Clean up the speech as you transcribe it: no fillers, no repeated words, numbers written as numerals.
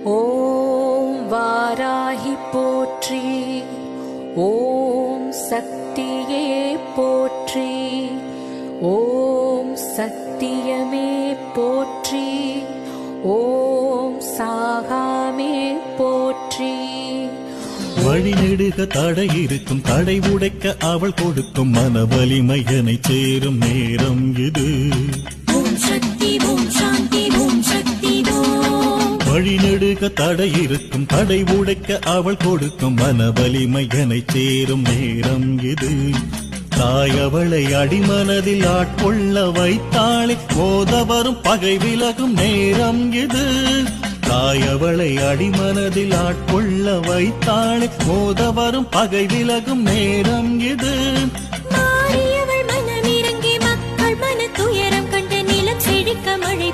ஓம் வாராகி போற்றி. ஓம் சக்தியே போற்றி. ஓம் சத்தியமே போற்றி. ஓம் சாகாமே போற்றி. வழிநெடுக தடை இருக்கும், தடை உடைக்க அவள் கொடுக்கும் மன வலிமையனை சேரும் நேரம் இது. ஓம் சக்தி ஓம் சாந்தி ஓம் சக்தி ஓம். வழிநெடுக தடை இருக்கும், தடை உடைக்க அவள் கொடுக்கும் மன வலிமையனை சேரும் நேரம் இது. தாய் அவளை அடிமனதில் ஆட்கொள்ள வைத்தாளே, போத வரும் பகை விலகும் நேரம் இது. தாய் அவளை அடிமனதில் ஆட்கொள்ள வைத்தாளே, போத வரும் பகை விலகும் நேரம் இது. மாறியவள் மனமிறங்கி மக்கள் மன துயரம் கண்டு நிலம் செழிக்க மழை